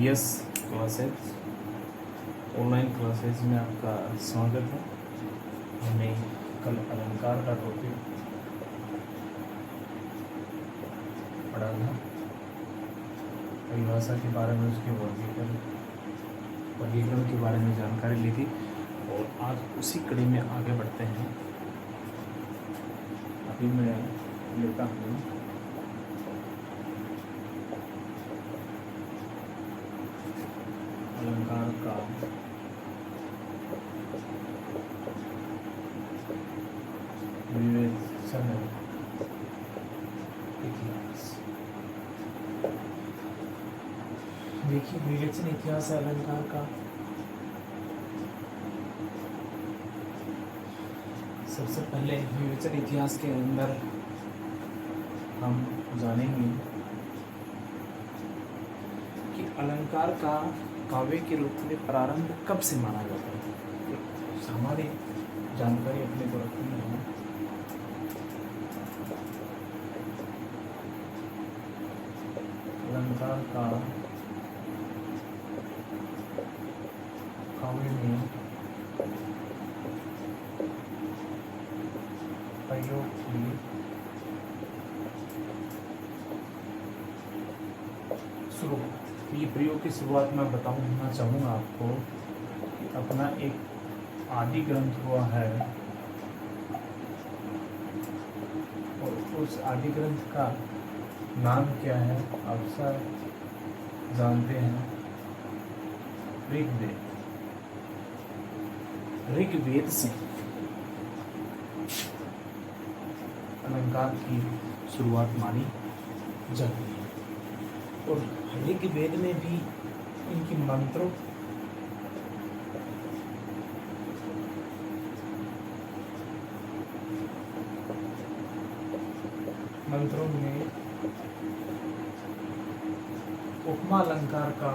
Yes classes, online classes में आपका स्वागत है। हमने कल अलंकार का टॉपिक पढ़ा था, परिभाषा के बारे में, उसके वर्गीकरण के बारे में जानकारी ली थी और आज उसी कड़ी में आगे बढ़ते हैं। अभी मैं लेता हूँ अलंकार का विवेचन इतिहास। देखिए, विवेचन इतिहास है अलंकार का। सबसे पहले विवेचन इतिहास के अंदर हम जानेंगे कि अलंकार का काव्य के रूप में प्रारंभ कब से माना जाता है। सामान्य जानकारी अपने को रखनी है। अलंकार का काव्य में प्रयोग की शुरुआत, ये प्रयोग की शुरुआत मैं बताना चाहूँगा आपको कि अपना एक आदि ग्रंथ हुआ है और उस आदि ग्रंथ का नाम क्या है आप सब जानते हैं, ऋग्वेद। ऋग्वेद से अलंकार की शुरुआत मानी जाती है और ऋग्वेद में भी इनकी मंत्रों में उपमा अलंकार का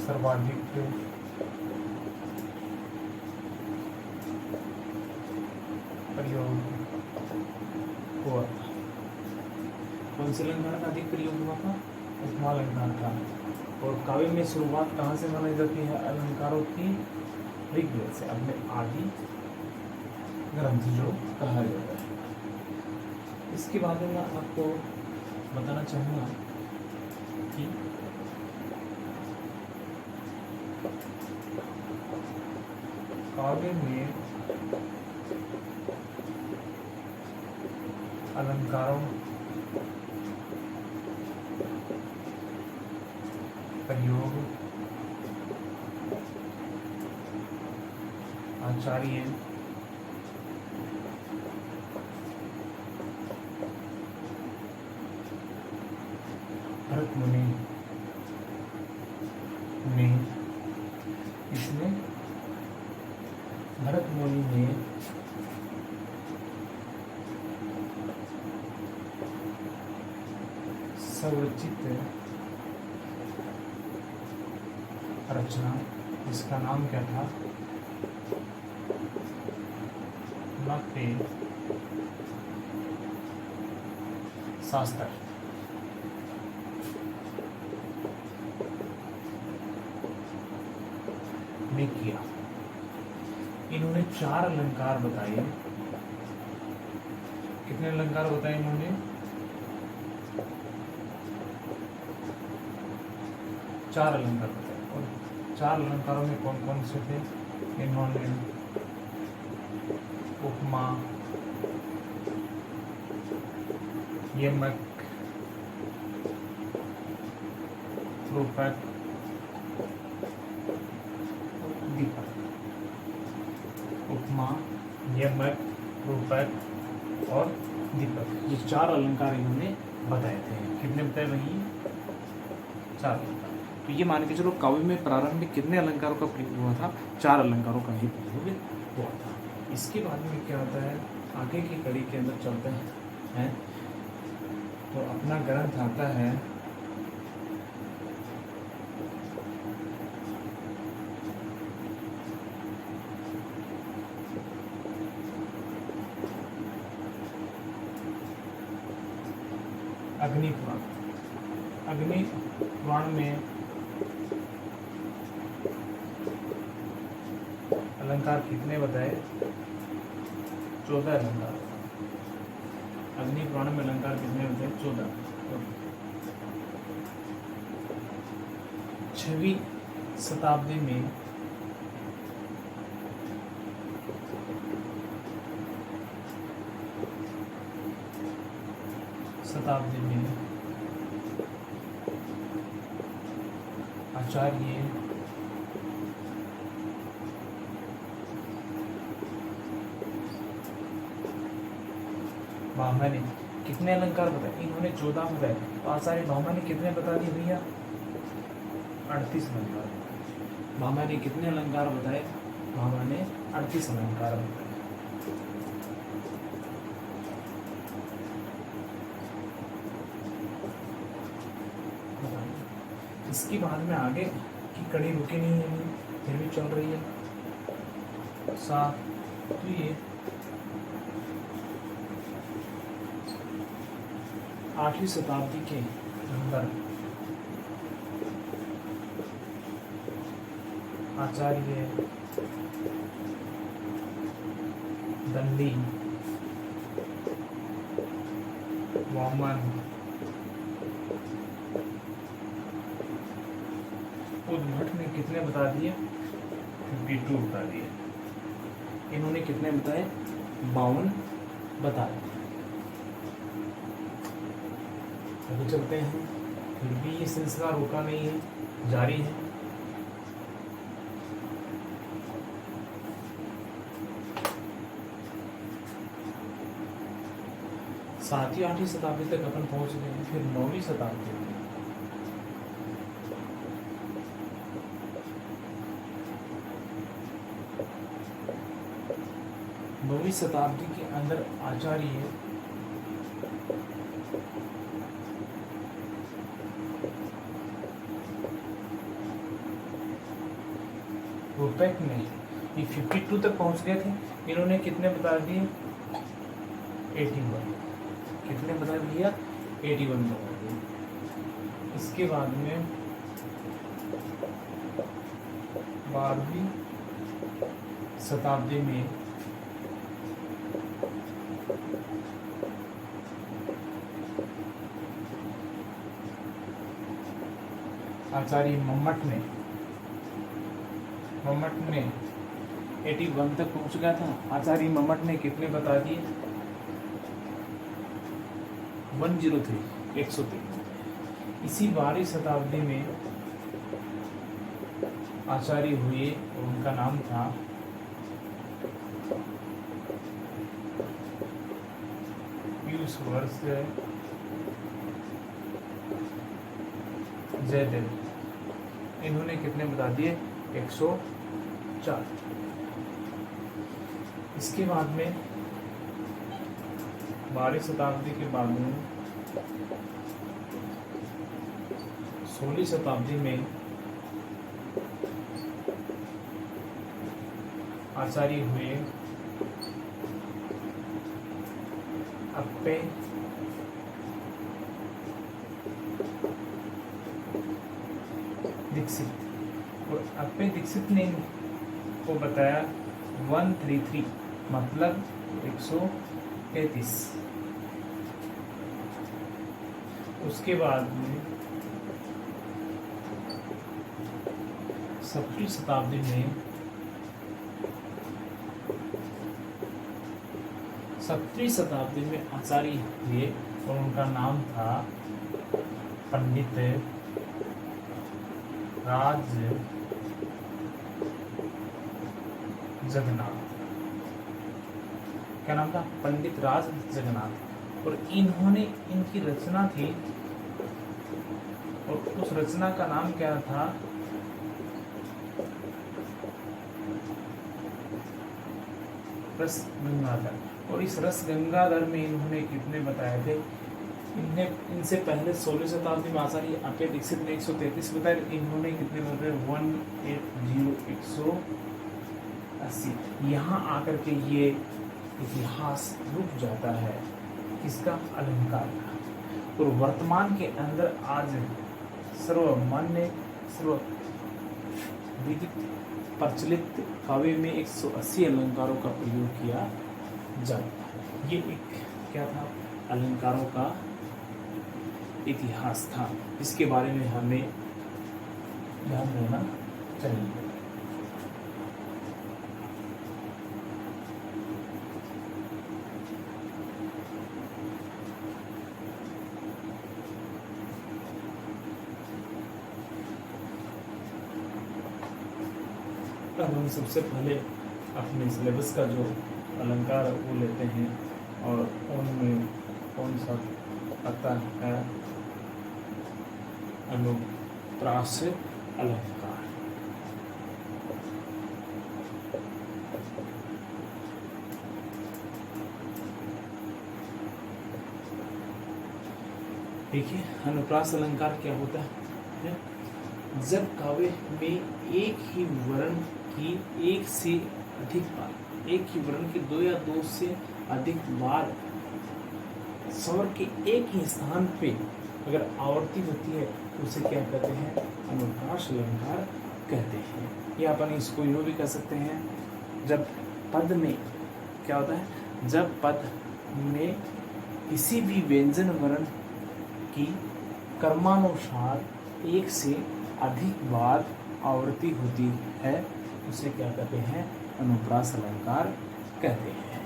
सर्वाधिक प्रयोग हुआ। कौन से अलंकार का अधिक प्रयोग हुआ था? उपमा अलंकार का। और काव्य में शुरुआत कहाँ से मानी जाती है अलंकारों की? ऋग्वेद से, अपने आदि ग्रंथ जो कहा जाता है। इसके बाद में मैं आपको बताना चाहूँगा कि काव्य में अलंकारों प्रयोग आचार्य भरत मुनि ने स्वरचित रचना, जिसका नाम क्या था? नाट्य शास्त्र में किया। इन्होंने 4 अलंकार बताए। कितने अलंकार बताए इन्होंने? 4 अलंकार बताए। और 4 अलंकारों में कौन कौन से थे? इन्होंने उपमा, यमक, रूपक, दीपक। उपमा, यमक, रूपक और दीपक, ये 4 अलंकार इन्होंने बताए थे। कितने बताए भाई? 4 अलंकार। तो ये मान के चलो, काव्य में प्रारंभ में कितने अलंकारों का प्रयोग हुआ था? 4 अलंकारों का ही प्रयोग हुआ था। इसके बाद में क्या होता है, आगे की कड़ी के अंदर चलते हैं तो अपना ग्रंथ आता है अग्नि पुराण। अग्नि पुराण में अलंकार कितने बताए? 14 अलंकार। अग्नि पुराण में अलंकार कितने बताए? 14। 6वीं शताब्दी में आचार्य भामा ने कितने अलंकार बताए? इन्होंने 14 बताए। तो आचार्य भामा ने कितने बता दिए भैया? 38 अलंकार। भामा ने कितने अलंकार बताए? भामा ने 38 अलंकार बताए। इसके बाद में आगे की कड़ी रुकी नहीं है, फिर भी चल रही है। तो ये 8वीं शताब्दी के अंदर आचार्य दंडी, वामन, उद्भट ने कितने बता दिए? 52 बता दिए। इन्होंने कितने बताए? 52 बताए। अभी चलते हैं, फिर भी ये सिलसिला रुका नहीं है, जारी है। सातवीं 8वीं शताब्दी तक अपन पहुंच गए हैं। फिर 9वीं शताब्दी में के अंदर आचार्य रूपेक ने, ये 52 तक पहुंच गए थे। इन्होंने कितने बता दिए? 81। कितने बता दिया? 81 बता दिए। इसके बाद में 12वीं शताब्दी में आचार्य मम्मट ने 81 तक पहुंच गया था। आचार्य मम्मट ने कितने बता दिए? 103, 103। इसी 12वीं शताब्दी में आचार्य हुए और उनका नाम था पीयूष वर्ष जयदेव। इन्होंने कितने बता दिए? 104। इसके बाद में 12वीं शताब्दी के बाद में 16वीं शताब्दी में आचार्य हुए अप्पे दीक्षित। और अप्पे दीक्षित ने को बताया 133, मतलब 133। उसके बाद में 7वीं शताब्दी में 7वीं शताब्दी में आचार्य हुए और उनका नाम था पंडित राज जगन्नाथ। क्या नाम था? पंडित राज जगन्नाथ। और इन्होंने, इनकी रचना थी, और उस रचना का नाम क्या था? रस गंगाधर। और इस रस गंगाधर में इन्होंने कितने बताए थे? इनसे पहले 16वीं शताब्दी में आचार्य अप्पे दीक्षित ने 133 बताए। इन्होंने कितने बताए? 180, 180। यहाँ आकर के ये इतिहास रुक जाता है। किसका? अलंकार का। और वर्तमान के अंदर आज सर्वमान्य सर्वविदित प्रचलित काव्य में 180 अलंकारों का प्रयोग किया जाता है। ये एक क्या था, अलंकारों का इतिहास था, इसके बारे में हमें ध्यान देना चाहिए। अब हम सबसे पहले अपने सिलेबस का जो अलंकार है वो लेते हैं, और उनमें कौन सा आता है, अनुप्रास अलंकार। देखिए, अनुप्रास अलंकार क्या होता है? जब काव्य में एक ही वर्ण की एक से अधिक बार, एक ही वर्ण के दो या दो से अधिक बार स्वर के एक ही स्थान पे अगर आवर्ती होती है तो उसे क्या कहते हैं, अनुप्रास अलंकार कहते हैं। या अपन इसको यूँ भी कह सकते हैं, जब पद में क्या होता है, जब पद में किसी भी व्यंजन वर्ण की कर्मानुसार एक से अधिक बार आवृत्ति होती है उसे क्या कहते हैं, अनुप्रास अलंकार कहते हैं।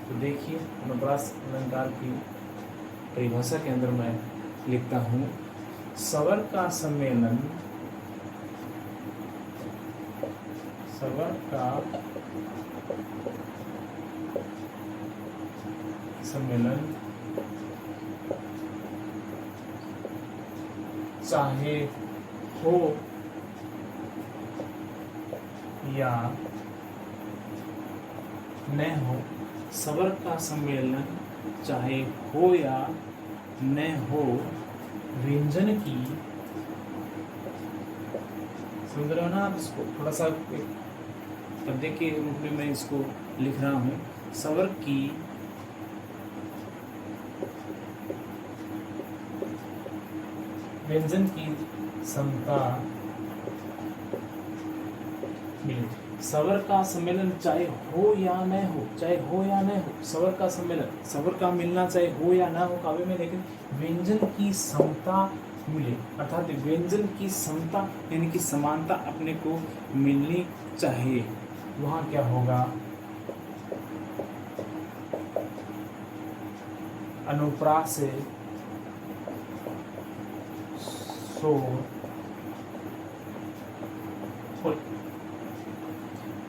तो देखिए, अनुप्रास अलंकार की परिभाषा के अंदर मैं लिखता हूँ, स्वर का सम्मेलन, स्वर का सम्मेलन चाहे हो या न हो, स्वर का सम्मेलन चाहे हो या न हो, व्यंजन की, समझ रहे हो ना आप इसको, थोड़ा सा पद्य के रूप में मैं इसको लिख रहा हूँ, स्वर की व्यंजन की समता मिले। स्वर का सम्मेलन चाहे हो या न हो, चाहे हो या न हो, स्वर का सम्मेलन, स्वर का मिलना चाहे हो या ना हो काव्य में, लेकिन व्यंजन की समता मिले, अर्थात व्यंजन की समता यानी कि समानता अपने को मिलनी चाहिए। वहाँ क्या होगा, अनुप्रास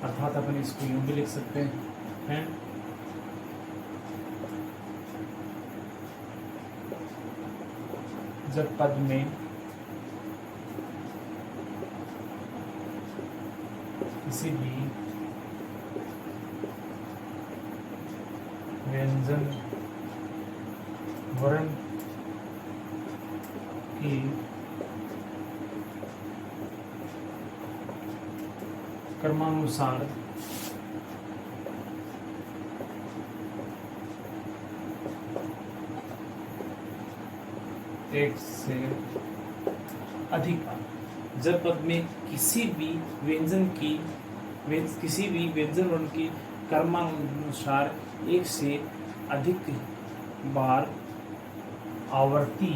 अर्थात अपन इसको यूं भी लिख सकते हैं, जब पद में किसी भी व्यंजन वर्ण की कर्मानुसार एक से अधिक, जब पद में किसी भी व्यंजन वर्ण की कर्मानुसार एक से अधिक बार आवर्ती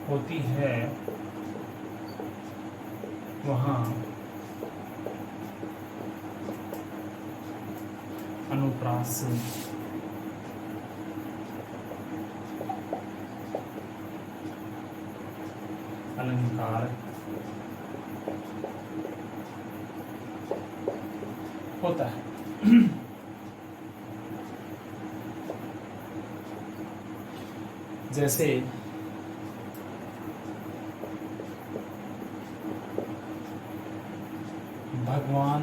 होती है, वहाँ अनुप्रास अलंकार होता है। जैसे भगवान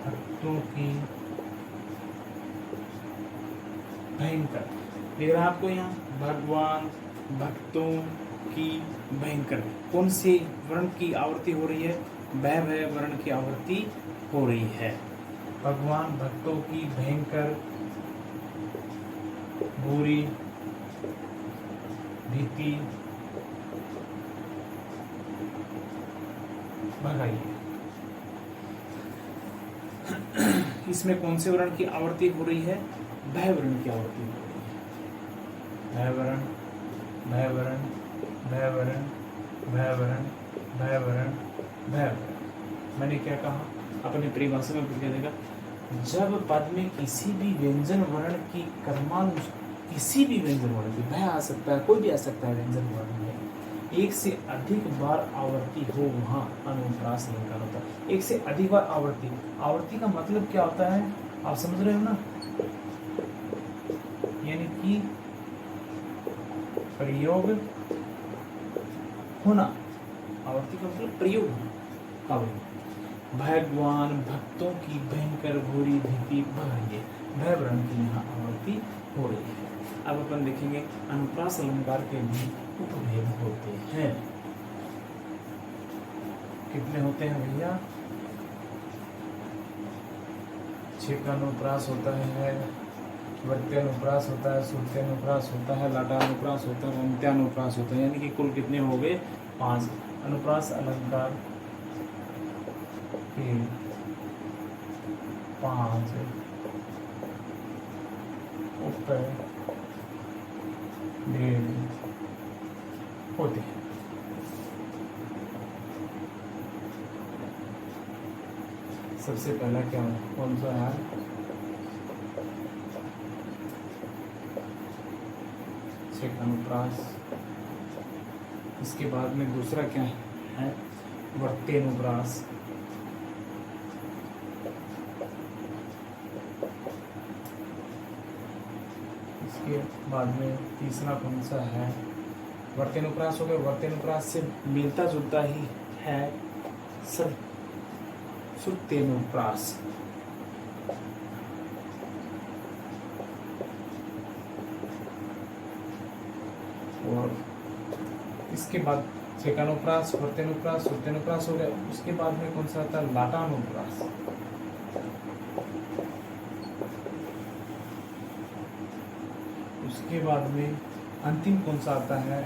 भक्तों की भयंकर, लिख रहा आपको यहाँ, भगवान भक्तों की भयंकर, कौन से वर्ण की आवृत्ति हो रही है? भय वर्ण की आवृत्ति हो रही है। भगवान भक्तों की भयंकर बुरी भीति भगाइए। इसमें कौन से वर्ण की आवृत्ति हो रही है? भय वर्ण की आवृत्ति हो रही है। भय वर्ण, भय वर्ण, भय वर्ण, भय वर्ण, भय वर्ण, भय वर्ण। मैंने क्या कहा? अपनी परिभाषा में पूछ देगा, जब पद में किसी भी व्यंजन वर्ण की कर्मानुसार, किसी भी व्यंजन वर्ण की, भय आ सकता है, कोई भी आ सकता है व्यंजन वर्ण में, एक से अधिक बार आवर्ती हो, वहां अनुप्रास अलंकार होता है। एक से अधिक बार आवर्ती, आवर्ती का मतलब क्या होता है? आप समझ रहे हो ना? यानी कि प्रयोग होना, आवर्ती का मतलब प्रयोग होना। काव्य भगवान भक्तों की भयंकर घोरी भीति भगाइए, भय वर्ण की यहाँ आवर्ती हो रही है। अब अपन देखेंगे अनुप्रास अलंकार के भी उपभेद होते हैं। कितने होते हैं भैया? 6 का अनुप्रास होता है, वर्त्यानुप्रास होता है, सुरत्यानुप्रास होता है, लाटानुप्रास होता है, अंत्यानुप्रास होता है, यानी कि कुल कितने हो गए? 5 अनुप्रास अलंकार के 5 उपभेद होते हैं। सबसे पहला क्या है? कौन सा है? अनुप्रास। इसके बाद में दूसरा क्या है? वर्तेनुप्रास। इसके बाद में तीसरा कौन सा है? वर्तेनुप्रास हो गया। वर्तेनुप्रास से मिलता जुलता ही है सब सुरतेनुप्रास। और इसके बाद छेकानुप्रास, वर्तेनुप्रास, सुरतेनुप्रास हो गया। उसके बाद में कौन सा आता है? लाटानुप्रास। उसके बाद में अंतिम कौन सा आता है?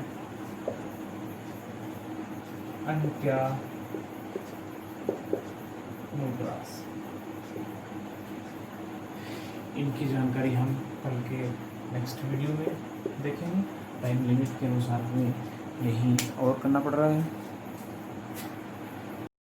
अंत्यानुप्रास। इनकी जानकारी हम कल के नेक्स्ट वीडियो में देखेंगे। टाइम लिमिट के अनुसार हमें यही और करना पड़ रहा है।